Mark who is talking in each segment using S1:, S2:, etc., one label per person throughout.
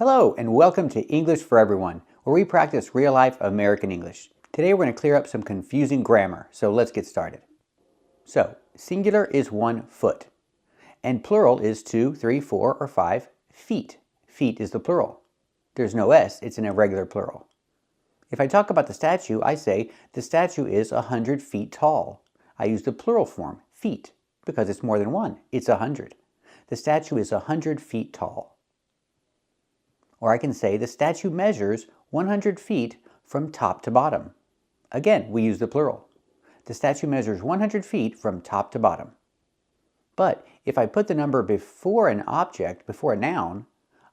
S1: Hello and welcome to English for Everyone, where we practice real-life American English. Today we're going to clear up some confusing grammar, so let's get started. So, singular is 1 foot, and plural is 2, 3, 4, or 5 feet. Feet is the plural. There's no S, it's an irregular plural. If I talk about the statue, I say the statue is 100 feet tall. I use the plural form, feet, because it's more than one. It's 100. The statue is 100 feet tall. Or I can say the statue measures 100 feet from top to bottom. Again, we use the plural. The statue measures 100 feet from top to bottom. But if I put the number before an object, before a noun,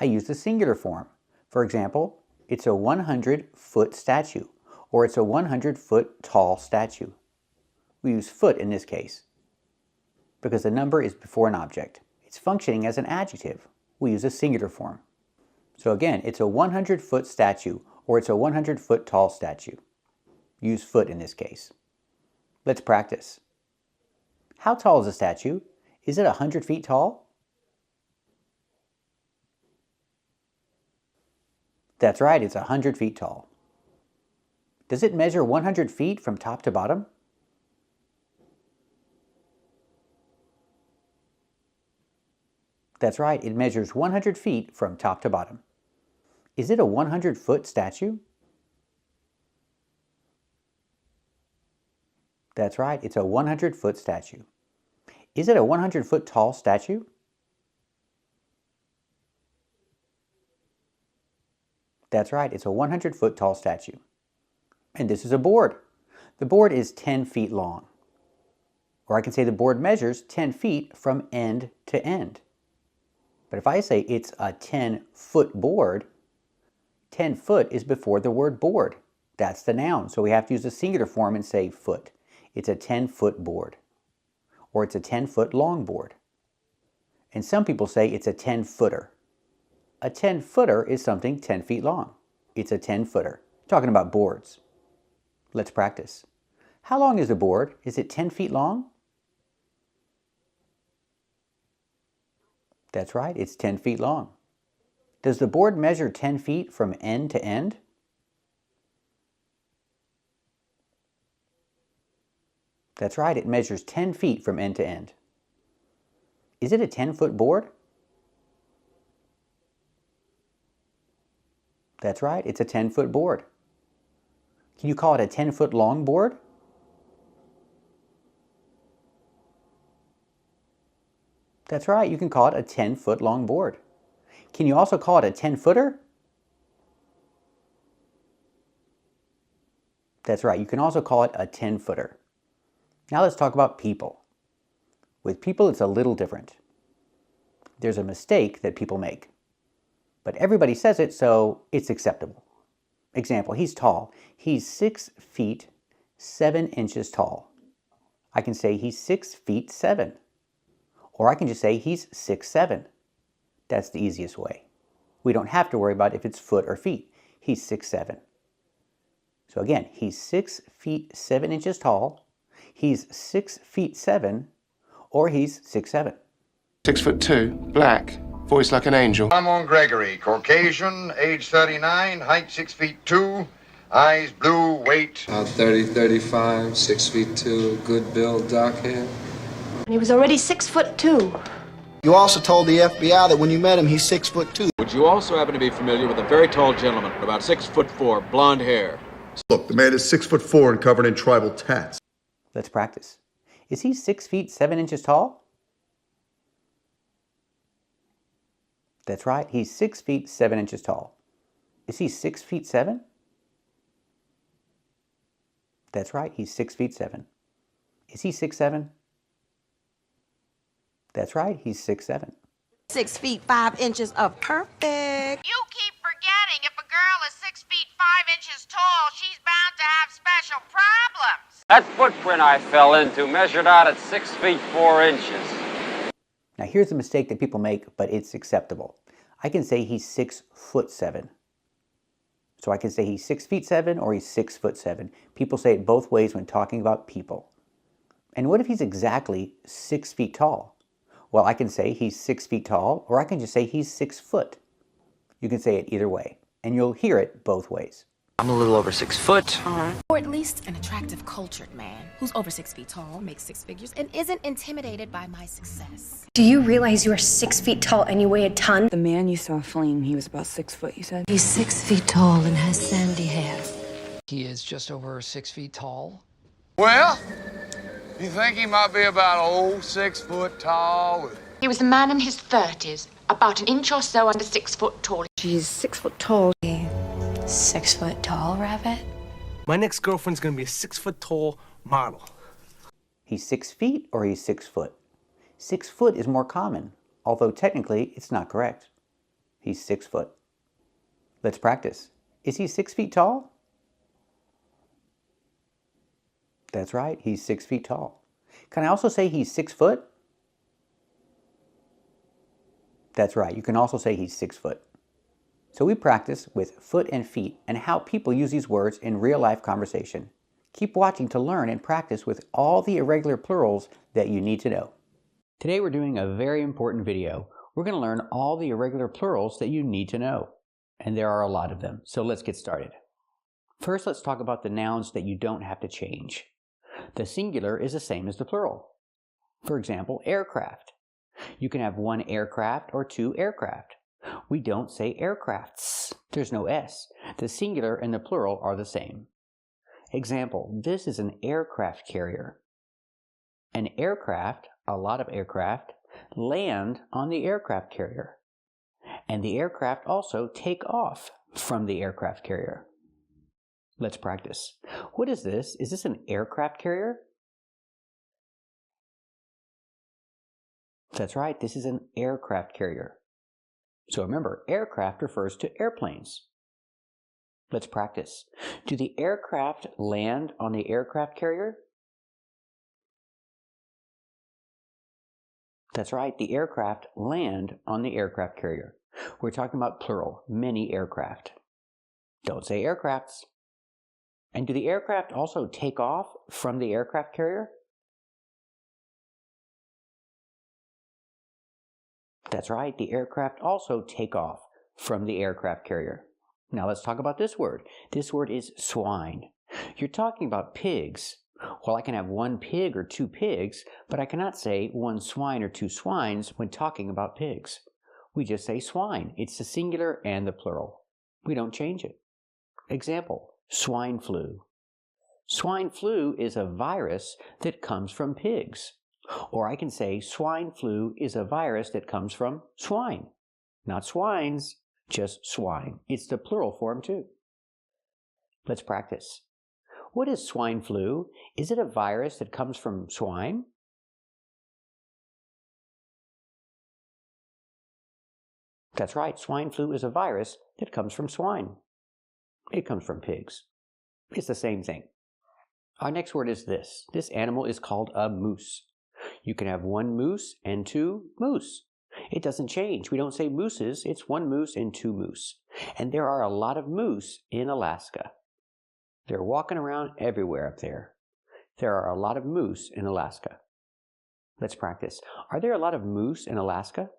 S1: I use the singular form. For example, it's a 100-foot statue, or it's a 100-foot tall statue. We use foot in this case because the number is before an object. It's functioning as an adjective. We use a singular form. So again, it's a 100-foot statue, or it's a 100-foot tall statue. Use foot in this case. Let's practice. How tall is the statue? Is it 100 feet tall? That's right, it's 100 feet tall. Does it measure 100 feet from top to bottom? That's right, it measures 100 feet from top to bottom. Is it a 100-foot statue? That's right, it's a 100-foot statue. Is it a 100-foot tall statue? That's right, it's a 100-foot tall statue. And this is a board. The board is 10 feet long. Or I can say the board measures 10 feet from end to end. But if I say it's a 10-foot board, 10 foot is before the word board. That's the noun, so we have to use the singular form and say foot. It's a 10-foot board. Or it's a 10-foot long board. And some people say it's a 10-footer. A 10-footer is something 10 feet long. It's a 10-footer. Talking about boards. Let's practice. How long is the board? Is it 10 feet long? That's right, it's 10 feet long. Does the board measure 10 feet from end to end? That's right, it measures 10 feet from end to end. Is it a 10-foot board? That's right, it's a 10-foot board. Can you call it a 10-foot long board? That's right, you can call it a 10-foot long board. Can you also call it a 10-footer? That's right, you can also call it a 10-footer. Now let's talk about people. With people, it's a little different. There's a mistake that people make. But everybody says it, so it's acceptable. Example, he's tall. He's 6 feet 7 inches tall. I can say he's 6 feet 7. Or I can just say he's 6'7". That's the easiest way. We don't have to worry about if it's foot or feet. He's 6'7". So again, he's 6 feet 7 inches tall. He's 6 feet 7, or he's 6'7".
S2: 6'2", black, voice like an angel.
S3: I'm on Gregory, Caucasian, age 39, height 6 feet 2, eyes blue, weight
S4: 30, 35, 6 feet 2, good build, dark hair.
S5: He was already 6'2".
S6: You also told the FBI that when you met him, he's 6'2".
S7: Would you also happen to be familiar with a very tall gentleman, about 6'4", blonde hair?
S8: Look, the man is 6'4" and covered in tribal tats.
S1: Let's practice. Is he 6 feet 7 inches tall? That's right, he's 6 feet 7 inches tall. Is he 6 feet 7? That's right, he's 6 feet 7. Is he 6'7"? That's right, he's 6'7".
S5: 6 feet 5 inches of perfect.
S9: You keep forgetting if a girl is 6 feet 5 inches tall, she's bound to have special problems.
S10: That footprint I fell into measured out at 6 feet 4 inches.
S1: Now here's a mistake that people make, but it's acceptable. I can say he's 6'7". So I can say he's 6 feet 7 or he's 6'7". People say it both ways when talking about people. And what if he's exactly 6 feet tall? Well, I can say he's 6 feet tall, or I can just say he's 6 foot. You can say it either way, and you'll hear it both ways.
S11: I'm a little over 6 foot.
S12: Or at least an attractive, cultured man who's over 6 feet tall, makes 6 figures, and isn't intimidated by my success.
S13: Do you realize you are 6 feet tall and you weigh a ton?
S14: The man you saw fleeing, he was about 6 foot, you said?
S15: He's 6 feet tall and has sandy hair.
S16: He is just over 6 feet tall.
S17: Well, you think he might be about 6 foot tall?
S18: He was a man in his 30s, about an inch or so under 6 foot tall.
S14: She's 6 foot tall.
S15: 6 foot tall, Rabbit?
S19: My next girlfriend's gonna be a 6 foot tall model.
S1: He's 6 feet or he's 6 foot? 6 foot is more common, although technically it's not correct. He's 6 foot. Let's practice. Is he 6 feet tall? That's right, he's 6 feet tall. Can I also say he's 6 foot? That's right, you can also say he's 6 foot. So we practice with foot and feet and how people use these words in real-life conversation. Keep watching to learn and practice with all the irregular plurals that you need to know. Today we're doing a very important video. We're going to learn all the irregular plurals that you need to know. And there are a lot of them, so let's get started. First, let's talk about the nouns that you don't have to change. The singular is the same as the plural. For example, aircraft. You can have one aircraft or two aircraft. We don't say aircrafts. There's no S. The singular and the plural are the same. Example, this is an aircraft carrier. An aircraft, a lot of aircraft, land on the aircraft carrier. And the aircraft also take off from the aircraft carrier. Let's practice. What is this? Is this an aircraft carrier? That's right, this is an aircraft carrier. So remember, aircraft refers to airplanes. Let's practice. Do the aircraft land on the aircraft carrier? That's right, the aircraft land on the aircraft carrier. We're talking about plural, many aircraft. Don't say aircrafts. And do the aircraft also take off from the aircraft carrier? That's right, the aircraft also take off from the aircraft carrier. Now let's talk about this word. This word is swine. You're talking about pigs. Well, I can have one pig or two pigs, but I cannot say one swine or two swines when talking about pigs. We just say swine. It's the singular and the plural. We don't change it. Example, swine flu. Swine flu is a virus that comes from pigs. Or I can say swine flu is a virus that comes from swine. Not swines, just swine. It's the plural form too. Let's practice. What is swine flu? Is it a virus that comes from swine? That's right, swine flu is a virus that comes from swine. It comes from pigs. It's the same thing. Our next word is this. This animal is called a moose. You can have one moose and two moose. It doesn't change. We don't say mooses. It's one moose and two moose. And there are a lot of moose in Alaska. They're walking around everywhere up there. There are a lot of moose in Alaska. Let's practice. Are there a lot of moose in Alaska?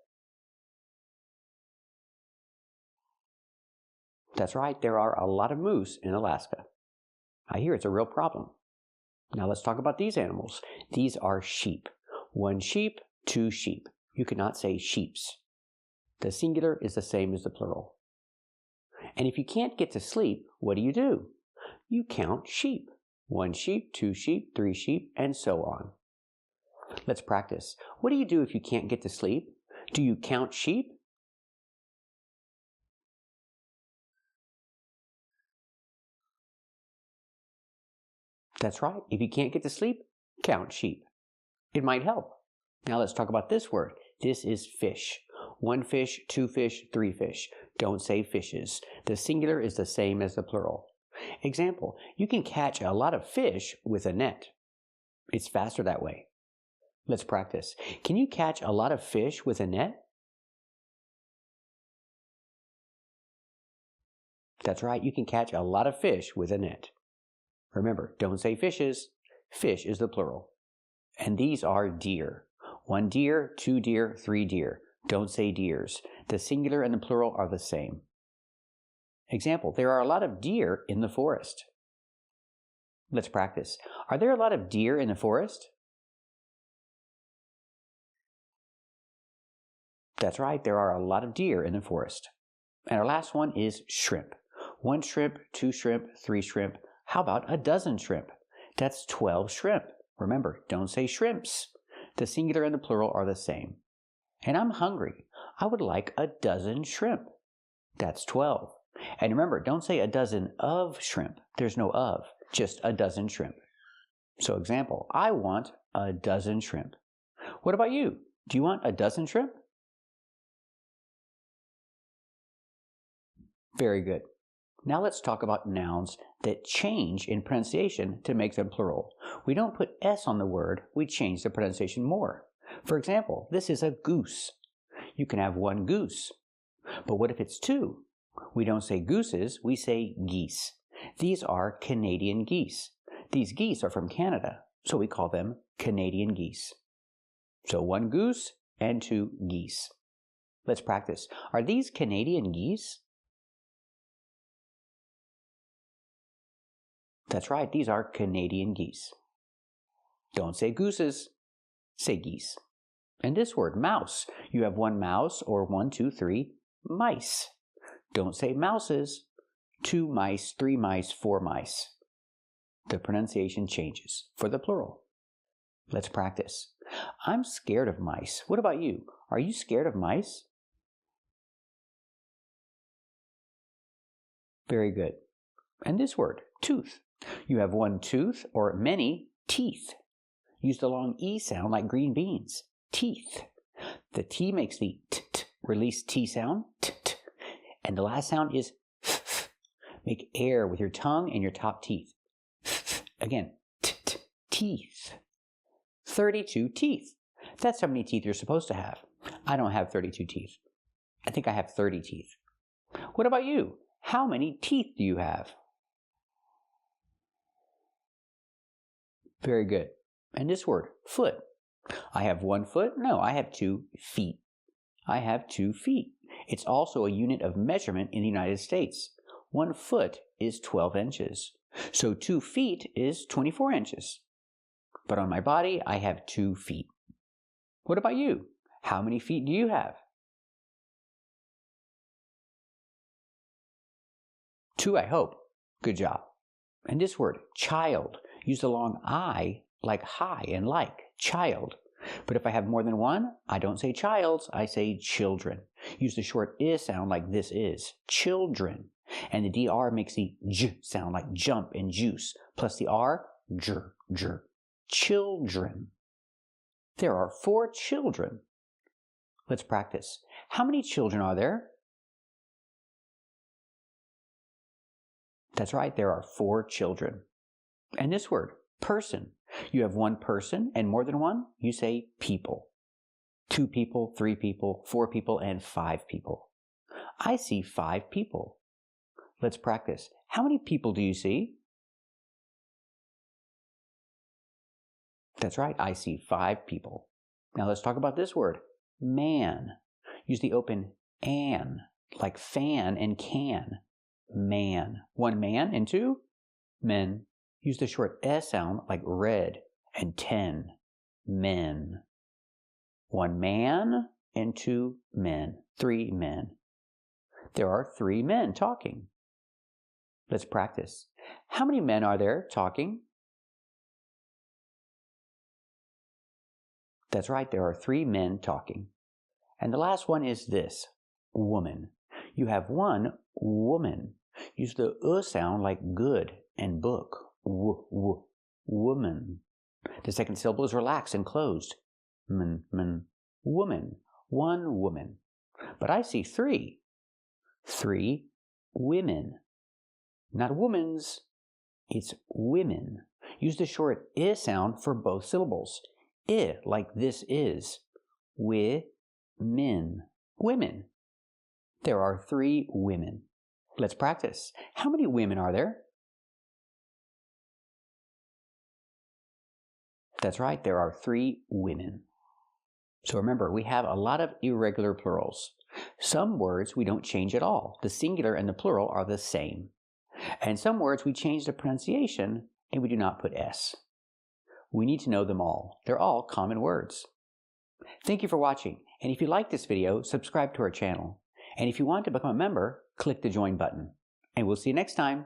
S1: That's right. There are a lot of moose in Alaska. I hear it's a real problem. Now let's talk about these animals. These are sheep. One sheep, two sheep. You cannot say sheeps. The singular is the same as the plural. And if you can't get to sleep, what do? You count sheep. One sheep, two sheep, three sheep, and so on. Let's practice. What do you do if you can't get to sleep? Do you count sheep? That's right. If you can't get to sleep, count sheep. It might help. Now let's talk about this word. This is fish. One fish, two fish, three fish. Don't say fishes. The singular is the same as the plural. Example, you can catch a lot of fish with a net. It's faster that way. Let's practice. Can you catch a lot of fish with a net? That's right. You can catch a lot of fish with a net. Remember, don't say fishes. Fish is the plural. And these are deer. One deer, two deer, three deer. Don't say deers. The singular and the plural are the same. Example, there are a lot of deer in the forest. Let's practice. Are there a lot of deer in the forest? That's right, there are a lot of deer in the forest. And our last one is shrimp. 1 shrimp, 2 shrimp, 3 shrimp. How about a dozen shrimp? That's 12 shrimp. Remember, don't say shrimps. The singular and the plural are the same. And I'm hungry. I would like a dozen shrimp. That's 12. And remember, don't say a dozen of shrimp. There's no of, just a dozen shrimp. So example, I want a dozen shrimp. What about you? Do you want a dozen shrimp? Very good. Now let's talk about nouns that change in pronunciation to make them plural. We don't put S on the word, we change the pronunciation more. For example, this is a goose. You can have 1 goose. But what if it's 2? We don't say gooses, we say geese. These are Canadian geese. These geese are from Canada, so we call them Canadian geese. So 1 goose and 2 geese. Let's practice. Are these Canadian geese? That's right, these are Canadian geese. Don't say gooses, say geese. And this word, mouse, you have 1 mouse or 1, 2, 3 mice. Don't say mouses, 2 mice, 3 mice, 4 mice. The pronunciation changes for the plural. Let's practice. I'm scared of mice. What about you? Are you scared of mice? Very good. And this word, tooth. You have 1 tooth or many teeth. Use the long E sound like green beans. Teeth. The T makes the t-t, release T sound, t-t. And the last sound is f-f. Make air with your tongue and your top teeth. F-f. Again, t-t, teeth. 32 teeth. That's how many teeth you're supposed to have. I don't have 32 teeth. I think I have 30 teeth. What about you? How many teeth do you have? Very good. And this word, foot. I have 1 foot? No, I have 2 feet. I have 2 feet. It's also a unit of measurement in the United States. 1 foot is 12 inches. So 2 feet is 24 inches. But on my body, I have 2 feet. What about you? How many feet do you have? 2, I hope. Good job. And this word, child. Use the long I like high and like, child. But if I have more than 1, I don't say childs, I say children. Use the short I sound like this is, children. And the DR makes the J sound like jump and juice, plus the R, jr, jr. Children. There are 4 children. Let's practice. How many children are there? That's right, there are 4 children. And this word, person. You have 1 person and more than 1, you say people. 2 people, 3 people, 4 people, and 5 people. I see 5 people. Let's practice. How many people do you see? That's right, I see 5 people. Now let's talk about this word, man. Use the open an, like fan and can. Man. 1 man and 2 men. Use the short S sound like red and 10. Men. 1 man and 2 men. 3 men. There are 3 men talking. Let's practice. How many men are there talking? That's right, there are 3 men talking. And the last one is this, woman. You have 1 woman. Use the sound like good and book. Woman. The second syllable is relaxed and closed. Woman. 1 woman. But I see 3. 3 women. Not womans. It's women. Use the short I sound for both syllables. I like this is. Women. Women. There are 3 women. Let's practice. How many women are there? That's right, there are 3 women. So remember, we have a lot of irregular plurals. Some words we don't change at all. The singular and the plural are the same. And some words we change the pronunciation and we do not put S. We need to know them all. They're all common words. Thank you for watching. And if you like this video, subscribe to our channel. And if you want to become a member, click the join button. And we'll see you next time.